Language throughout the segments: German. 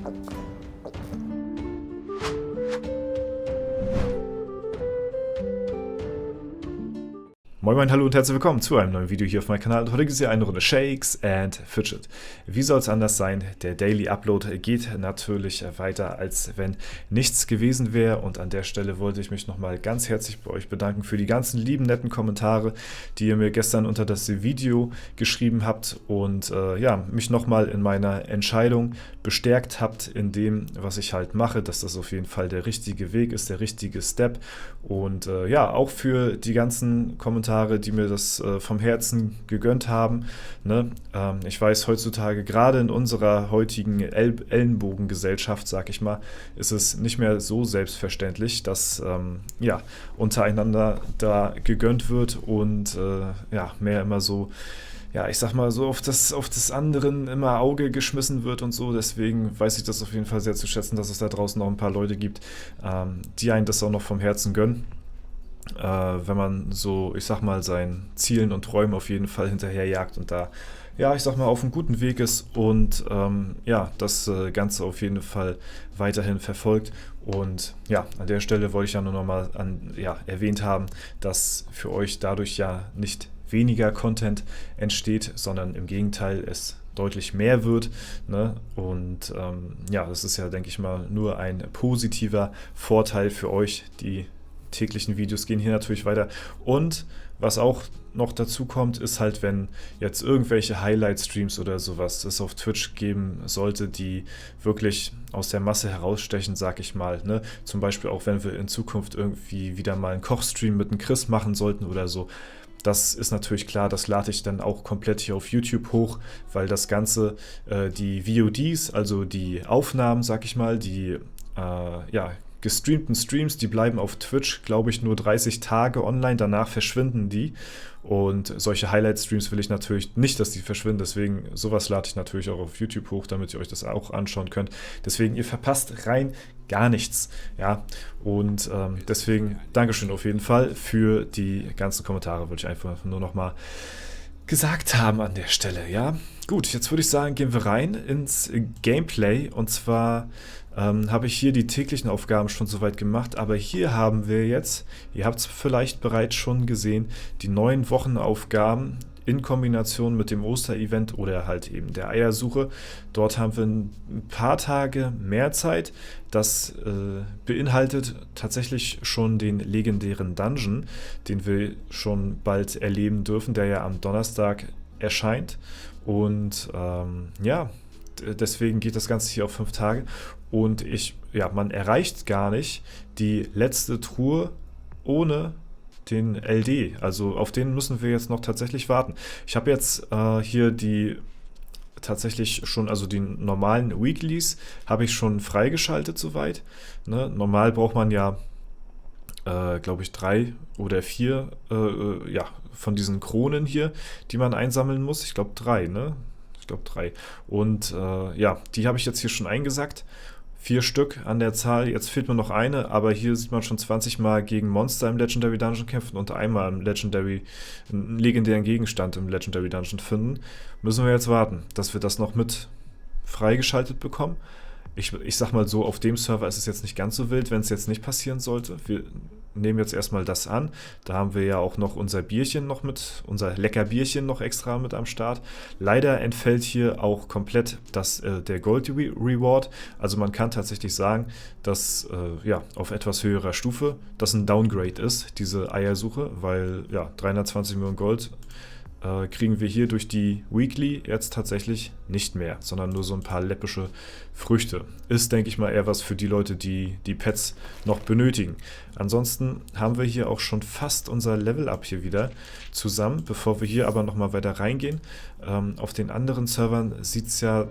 Moin moin, hallo und herzlich willkommen zu einem neuen Video hier auf meinem Kanal. Heute gibt es hier eine Runde Shakes and Fidget. Wie soll es anders sein? Der Daily Upload geht natürlich weiter, als wenn nichts gewesen wäre. Und an der Stelle wollte ich mich nochmal ganz herzlich bei euch bedanken für die ganzen lieben, netten Kommentare, die ihr mir gestern unter das Video geschrieben habt und mich nochmal in meiner Entscheidung bestärkt habt in dem, was ich halt mache, dass das auf jeden Fall der richtige Weg ist, der richtige Step. Und auch für die ganzen Kommentare, die mir das vom Herzen gegönnt haben. Ne? Ich weiß, heutzutage, gerade in unserer heutigen Ellenbogengesellschaft, sag ich mal, ist es nicht mehr so selbstverständlich, dass untereinander da gegönnt wird und mehr immer so, ich sag mal, so auf das anderen immer Auge geschmissen wird und so. Deswegen weiß ich das auf jeden Fall sehr zu schätzen, dass es da draußen noch ein paar Leute gibt, die einen das auch noch vom Herzen gönnen. Wenn man so, ich sag mal, seinen Zielen und Träumen auf jeden Fall hinterherjagt und da, ich sag mal, auf einem guten Weg ist und das Ganze auf jeden Fall weiterhin verfolgt. Und an der Stelle wollte ich ja nur nochmal erwähnt haben, dass für euch dadurch ja nicht weniger Content entsteht, sondern im Gegenteil es deutlich mehr wird. Ne? Und das ist ja, denke ich mal, nur ein positiver Vorteil für euch. Die täglichen Videos gehen hier natürlich weiter. Und was auch noch dazu kommt, ist halt, wenn jetzt irgendwelche Highlight-Streams oder sowas es auf Twitch geben sollte, die wirklich aus der Masse herausstechen, sag ich mal. Ne? Zum Beispiel auch, wenn wir in Zukunft irgendwie wieder mal einen Kochstream mit einem Chris machen sollten oder so. Das ist natürlich klar, das lade ich dann auch komplett hier auf YouTube hoch, weil das Ganze, die VODs, also die Aufnahmen, sag ich mal, die gestreamten Streams, die bleiben auf Twitch, glaube ich, nur 30 Tage online, danach verschwinden die. Und solche Highlight-Streams will ich natürlich nicht, dass die verschwinden, deswegen sowas lade ich natürlich auch auf YouTube hoch, damit ihr euch das auch anschauen könnt. Deswegen, ihr verpasst rein gar nichts. Ja, und deswegen Dankeschön auf jeden Fall für die ganzen Kommentare, würde ich einfach nur nochmal gesagt haben an der Stelle, ja. Gut, jetzt würde ich sagen, gehen wir rein ins Gameplay und zwar habe ich hier die täglichen Aufgaben schon soweit gemacht, aber hier haben wir jetzt, ihr habt es vielleicht bereits schon gesehen, die neuen Wochenaufgaben in Kombination mit dem Osterevent oder halt eben der Eiersuche. Dort haben wir ein paar Tage mehr Zeit. Das beinhaltet tatsächlich schon den legendären Dungeon, den wir schon bald erleben dürfen, der ja am Donnerstag erscheint. Und deswegen geht das Ganze hier auf 5 Tage. Und man erreicht gar nicht die letzte Truhe ohne den LD. Also auf den müssen wir jetzt noch tatsächlich warten. Ich habe jetzt hier die tatsächlich schon, also die normalen Weeklies habe ich schon freigeschaltet soweit. Ne? Normal braucht man ja, glaube ich, 3 oder 4 von diesen Kronen hier, die man einsammeln muss. Ich glaube 3, ne? Ich glaube 3. Und die habe ich jetzt hier schon eingesackt. 4 Stück an der Zahl, jetzt fehlt mir noch eine, aber hier sieht man schon 20 Mal gegen Monster im Legendary Dungeon kämpfen und einmal einen legendären Gegenstand im Legendary Dungeon finden. Müssen wir jetzt warten, dass wir das noch mit freigeschaltet bekommen. Ich sag mal so, auf dem Server ist es jetzt nicht ganz so wild, wenn es jetzt nicht passieren sollte. Wir nehmen jetzt erstmal das an. Da haben wir ja auch noch unser Bierchen noch mit, unser lecker Bierchen noch extra mit am Start. Leider entfällt hier auch komplett der Gold Reward. Also man kann tatsächlich sagen, dass auf etwas höherer Stufe das ein Downgrade ist, diese Eiersuche, weil 320 Millionen Gold kriegen wir hier durch die Weekly jetzt tatsächlich nicht mehr, sondern nur so ein paar läppische Früchte. Ist, denke ich mal, eher was für die Leute, die die Pets noch benötigen. Ansonsten haben wir hier auch schon fast unser Level-Up hier wieder zusammen. Bevor wir hier aber nochmal weiter reingehen, auf den anderen Servern sieht es ja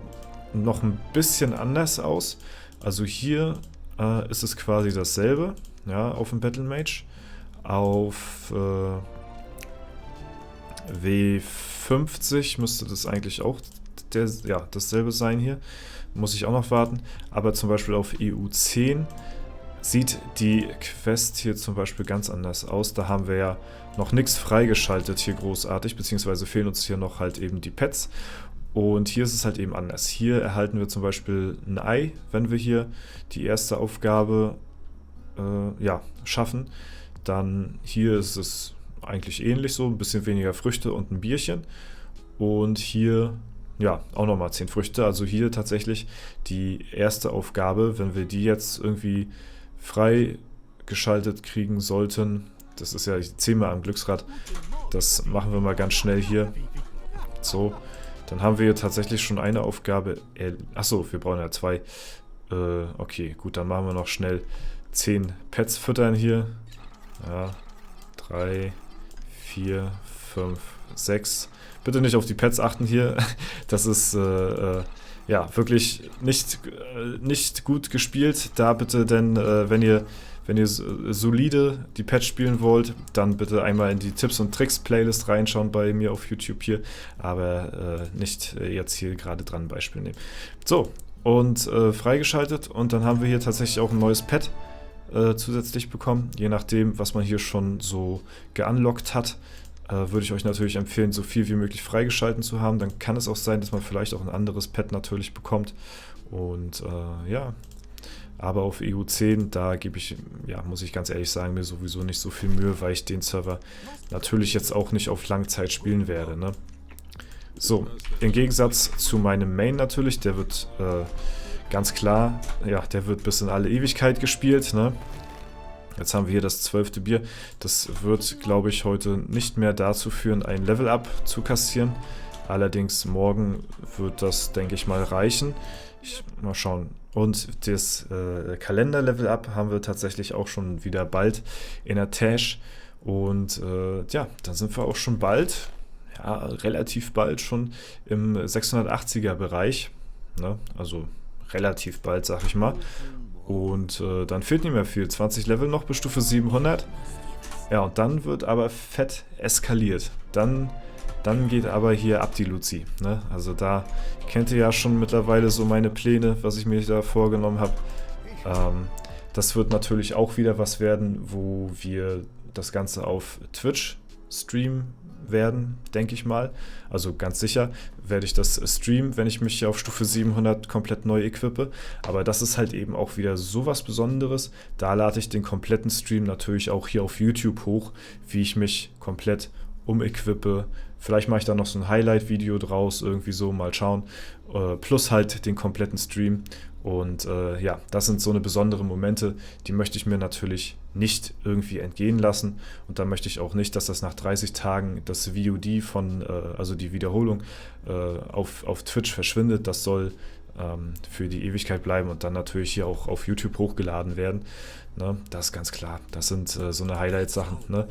noch ein bisschen anders aus. Also hier ist es quasi dasselbe, auf dem Battle Mage. Auf W50 müsste das eigentlich auch dasselbe sein hier. Muss ich auch noch warten. Aber zum Beispiel auf EU10 sieht die Quest hier zum Beispiel ganz anders aus. Da haben wir ja noch nichts freigeschaltet hier großartig, beziehungsweise fehlen uns hier noch halt eben die Pets. Und hier ist es halt eben anders. Hier erhalten wir zum Beispiel ein Ei, wenn wir hier die erste Aufgabe ja, schaffen. Dann hier ist es eigentlich ähnlich so, ein bisschen weniger Früchte und ein Bierchen. Und hier, ja, auch nochmal 10 Früchte. Also hier tatsächlich die erste Aufgabe, wenn wir die jetzt irgendwie freigeschaltet kriegen sollten. Das ist ja, ich zähle mal am Glücksrad. Das machen wir mal ganz schnell hier. So, dann haben wir hier tatsächlich schon eine Aufgabe. Achso, wir brauchen ja 2. Okay, gut, dann machen wir noch schnell 10 Pets füttern hier. Ja, 3, 4, 5, 6. Bitte nicht auf die Pets achten hier. Das ist ja wirklich nicht gut gespielt. Da bitte, denn wenn ihr solide die Pets spielen wollt, dann bitte einmal in die Tipps und Tricks Playlist reinschauen bei mir auf YouTube hier, aber nicht jetzt hier gerade dran ein Beispiel nehmen. So, und freigeschaltet, und dann haben wir hier tatsächlich auch ein neues Pet zusätzlich bekommen, je nachdem, was man hier schon so geunlockt hat. Würde ich euch natürlich empfehlen, so viel wie möglich freigeschalten zu haben. Dann kann es auch sein, dass man vielleicht auch ein anderes Pet natürlich bekommt. Und ja, aber auf EU10, da gebe ich, ja, muss ich ganz ehrlich sagen, mir sowieso nicht so viel Mühe, weil ich den Server natürlich jetzt auch nicht auf Langzeit spielen werde, ne? So, im Gegensatz zu meinem Main natürlich, der wird ganz klar, ja, der wird bis in alle Ewigkeit gespielt, ne? Jetzt haben wir hier das 12. Bier. Das wird, glaube ich, heute nicht mehr dazu führen, ein Level-Up zu kassieren. Allerdings morgen wird das, denke ich mal, reichen. Mal schauen. Und das Kalender-Level-Up haben wir tatsächlich auch schon wieder bald in der Tasche. Und ja, dann sind wir auch schon bald, ja, relativ bald schon im 680er Bereich. Ne? Also relativ bald, sag ich mal. Und dann fehlt nicht mehr viel. 20 Level noch bis Stufe 700. Ja, und dann wird aber fett eskaliert. Dann geht aber hier ab die Luzi. Ne? Also da kennt ihr ja schon mittlerweile so meine Pläne, was ich mir da vorgenommen habe. Das wird natürlich auch wieder was werden, wo wir das Ganze auf Twitch streamen werden, denke ich mal. Also ganz sicher werde ich das streamen, wenn ich mich hier auf Stufe 700 komplett neu equippe. Aber das ist halt eben auch wieder so was Besonderes. Da lade ich den kompletten Stream natürlich auch hier auf YouTube hoch, wie ich mich komplett umequippe. Vielleicht mache ich da noch so ein Highlight-Video draus, irgendwie so, mal schauen. Plus halt den kompletten Stream. Und ja, das sind so eine besondere Momente, die möchte ich mir natürlich nicht irgendwie entgehen lassen. Und da möchte ich auch nicht, dass das nach 30 Tagen das VOD also die Wiederholung auf Twitch verschwindet. Das soll für die Ewigkeit bleiben und dann natürlich hier auch auf YouTube hochgeladen werden. Ne? Das ist ganz klar. Das sind so eine Highlight-Sachen. Ne?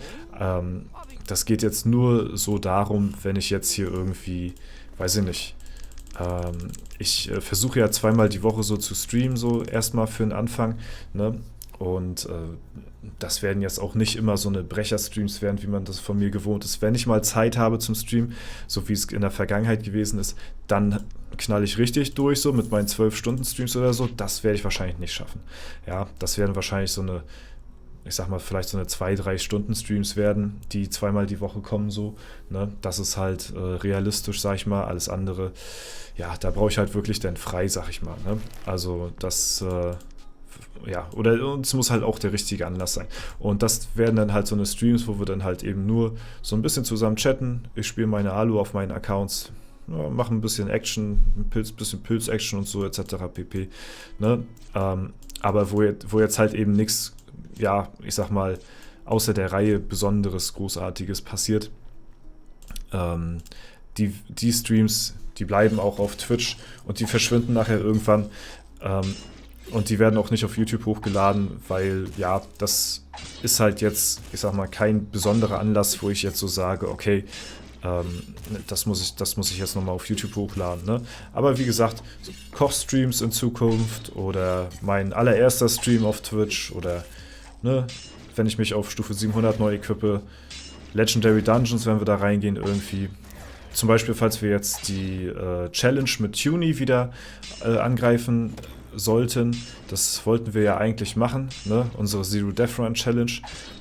Das geht jetzt nur so darum, wenn ich jetzt hier irgendwie, weiß ich nicht, ich versuche ja zweimal die Woche so zu streamen, so erstmal für den Anfang, ne? Und das werden jetzt auch nicht immer so eine Brecher-Streams werden, wie man das von mir gewohnt ist. Wenn ich mal Zeit habe zum Stream, so wie es in der Vergangenheit gewesen ist, dann knall ich richtig durch, so mit meinen 12-Stunden-Streams oder so. Das werde ich wahrscheinlich nicht schaffen. Ja, das werden wahrscheinlich so eine, ich sag mal, vielleicht so eine 2-3 Stunden Streams werden, die zweimal die Woche kommen, so, ne? Das ist halt realistisch, sag ich mal. Alles andere, ja, da brauche ich halt wirklich dann frei, sag ich mal, ne? Also das, ja, oder es muss halt auch der richtige Anlass sein. Und das werden dann halt so eine Streams, wo wir dann halt eben nur so ein bisschen zusammen chatten. Ich spiele meine Alu auf meinen Accounts, ja, mache ein bisschen Action, bisschen Pilz-Action und so etc. pp. Ne? Aber wo jetzt halt eben nichts, ja, ich sag mal, außer der Reihe Besonderes, Großartiges passiert. Die Streams, die bleiben auch auf Twitch und die verschwinden nachher irgendwann. Und die werden auch nicht auf YouTube hochgeladen, weil, ja, das ist halt jetzt, ich sag mal, kein besonderer Anlass, wo ich jetzt so sage, okay, das muss ich jetzt nochmal auf YouTube hochladen, ne? Aber wie gesagt, so Kochstreams in Zukunft oder mein allererster Stream auf Twitch oder, ne, wenn ich mich auf Stufe 700 neu equippe, Legendary Dungeons, wenn wir da reingehen irgendwie. Zum Beispiel, falls wir jetzt die Challenge mit Tuni wieder angreifen sollten. Das wollten wir ja eigentlich machen, ne? Unsere Zero Death Run Challenge.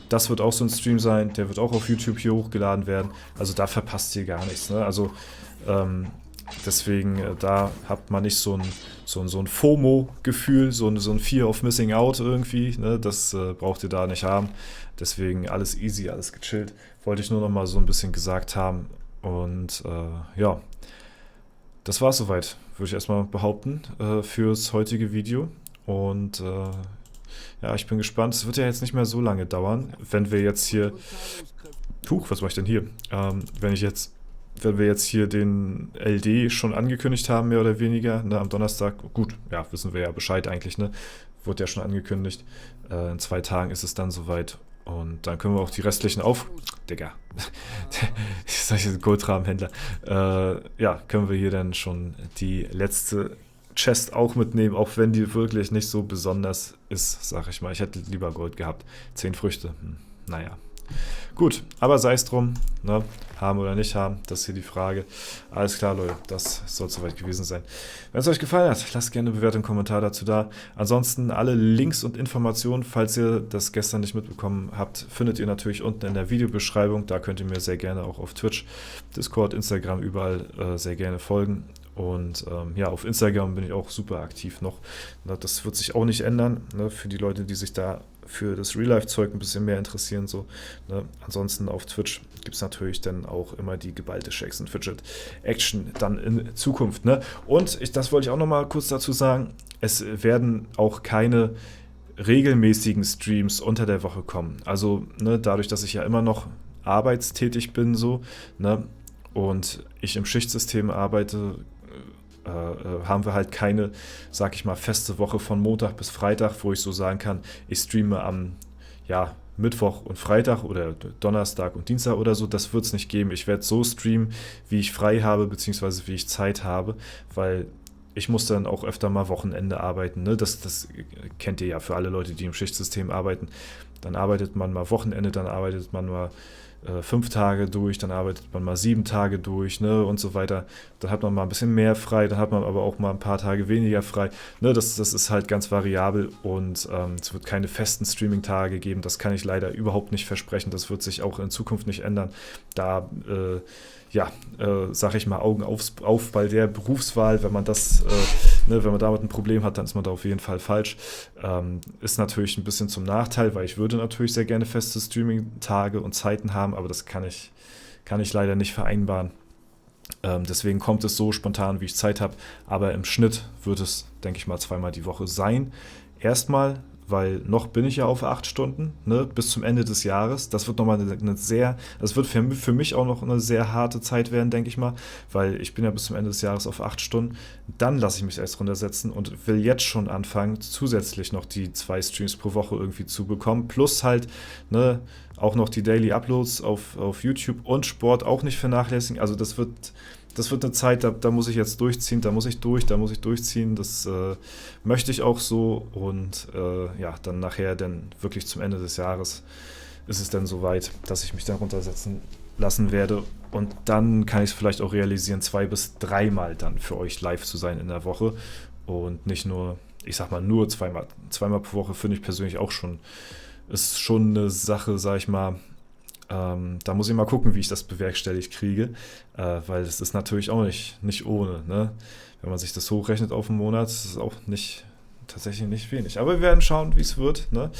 Das wird auch so ein Stream sein, der wird auch auf YouTube hier hochgeladen werden. Also da verpasst ihr gar nichts, ne? Also Deswegen, da hat man nicht so ein FOMO-Gefühl, so ein Fear of Missing Out irgendwie. Ne? Das braucht ihr da nicht haben. Deswegen alles easy, alles gechillt. Wollte ich nur noch mal so ein bisschen gesagt haben. Und ja, das war's soweit, würde ich erstmal behaupten, fürs heutige Video. Und ja, ich bin gespannt. Es wird ja jetzt nicht mehr so lange dauern, wenn wir jetzt hier... Huch, was mache ich denn hier? Wenn wir jetzt hier den LD schon angekündigt haben, mehr oder weniger, ne, am Donnerstag, gut, ja, wissen wir ja Bescheid eigentlich, ne? Wurde ja schon angekündigt. In 2 Tagen ist es dann soweit. Und dann können wir auch die restlichen Digga. Solche Goldrahmenhändler. Ja, können wir hier dann schon die letzte Chest auch mitnehmen, auch wenn die wirklich nicht so besonders ist, sag ich mal. Ich hätte lieber Gold gehabt. 10 Früchte. Naja. Gut, aber sei es drum, ne? Haben oder nicht haben, das ist hier die Frage. Alles klar, Leute, das soll soweit gewesen sein. Wenn es euch gefallen hat, lasst gerne eine Bewertung, einen Kommentar dazu da. Ansonsten alle Links und Informationen, falls ihr das gestern nicht mitbekommen habt, findet ihr natürlich unten in der Videobeschreibung. Da könnt ihr mir sehr gerne auch auf Twitch, Discord, Instagram, überall sehr gerne folgen. Und ja, auf Instagram bin ich auch super aktiv noch. Das wird sich auch nicht ändern, ne, für die Leute, die sich da für das Real-Life-Zeug ein bisschen mehr interessieren. So, ne. Ansonsten auf Twitch gibt es natürlich dann auch immer die geballte Shakes and Fidget Action dann in Zukunft. Ne. Und das wollte ich auch noch mal kurz dazu sagen, es werden auch keine regelmäßigen Streams unter der Woche kommen. Also ne, dadurch, dass ich ja immer noch arbeitstätig bin, so, ne, und ich im Schichtsystem arbeite, haben wir halt keine, sag ich mal, feste Woche von Montag bis Freitag, wo ich so sagen kann, ich streame am Mittwoch und Freitag oder Donnerstag und Dienstag oder so. Das wird es nicht geben. Ich werde so streamen, wie ich frei habe, beziehungsweise wie ich Zeit habe, weil ich muss dann auch öfter mal Wochenende arbeiten. Ne? Das kennt ihr ja für alle Leute, die im Schichtsystem arbeiten. Dann arbeitet man mal Wochenende, dann arbeitet man mal 5 Tage durch, dann arbeitet man mal 7 Tage durch, ne, und so weiter. Dann hat man mal ein bisschen mehr frei, dann hat man aber auch mal ein paar Tage weniger frei. Ne, das ist halt ganz variabel und es wird keine festen Streaming-Tage geben. Das kann ich leider überhaupt nicht versprechen. Das wird sich auch in Zukunft nicht ändern. Da, sag ich mal, Augen auf bei der Berufswahl. Wenn man wenn man damit ein Problem hat, dann ist man da auf jeden Fall falsch. Ist natürlich ein bisschen zum Nachteil, weil ich würde natürlich sehr gerne feste Streaming-Tage und Zeiten haben, aber das kann ich leider nicht vereinbaren. Deswegen kommt es so spontan, wie ich Zeit habe. Aber im Schnitt wird es, denke ich mal, 2-mal die Woche sein. Erstmal, weil noch bin ich ja auf 8 Stunden, ne, bis zum Ende des Jahres. Das wird nochmal das wird für mich auch noch eine sehr harte Zeit werden, denke ich mal, weil ich bin ja bis zum Ende des Jahres auf 8 Stunden. Dann lasse ich mich erst runtersetzen und will jetzt schon anfangen, zusätzlich noch die 2 Streams pro Woche irgendwie zu bekommen. Plus halt, ne, auch noch die Daily Uploads auf YouTube und Sport auch nicht vernachlässigen. Also das wird eine Zeit, da muss ich jetzt durchziehen, da muss ich durchziehen, das möchte ich auch so und dann nachher dann wirklich zum Ende des Jahres ist es dann soweit, dass ich mich dann runtersetzen lassen werde und dann kann ich es vielleicht auch realisieren, 2 bis 3 Mal dann für euch live zu sein in der Woche und nicht nur, ich sag mal nur zweimal pro Woche finde ich persönlich auch schon, ist schon eine Sache, sag ich mal. Da muss ich mal gucken, wie ich das bewerkstelligt kriege, weil das ist natürlich auch nicht ohne. Ne? Wenn man sich das hochrechnet auf einen Monat, ist es auch tatsächlich nicht wenig. Aber wir werden schauen, wie es wird. Ne?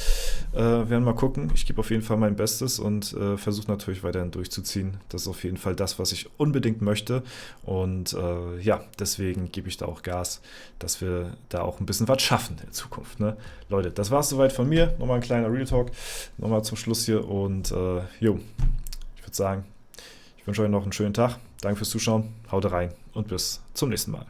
Werden mal gucken. Ich gebe auf jeden Fall mein Bestes und versuche natürlich weiterhin durchzuziehen. Das ist auf jeden Fall das, was ich unbedingt möchte. Und deswegen gebe ich da auch Gas, dass wir da auch ein bisschen was schaffen in Zukunft. Ne? Leute, das war es soweit von mir. Nochmal ein kleiner Real Talk. Nochmal zum Schluss hier. Und ich würde sagen, ich wünsche euch noch einen schönen Tag. Danke fürs Zuschauen. Haut rein und bis zum nächsten Mal.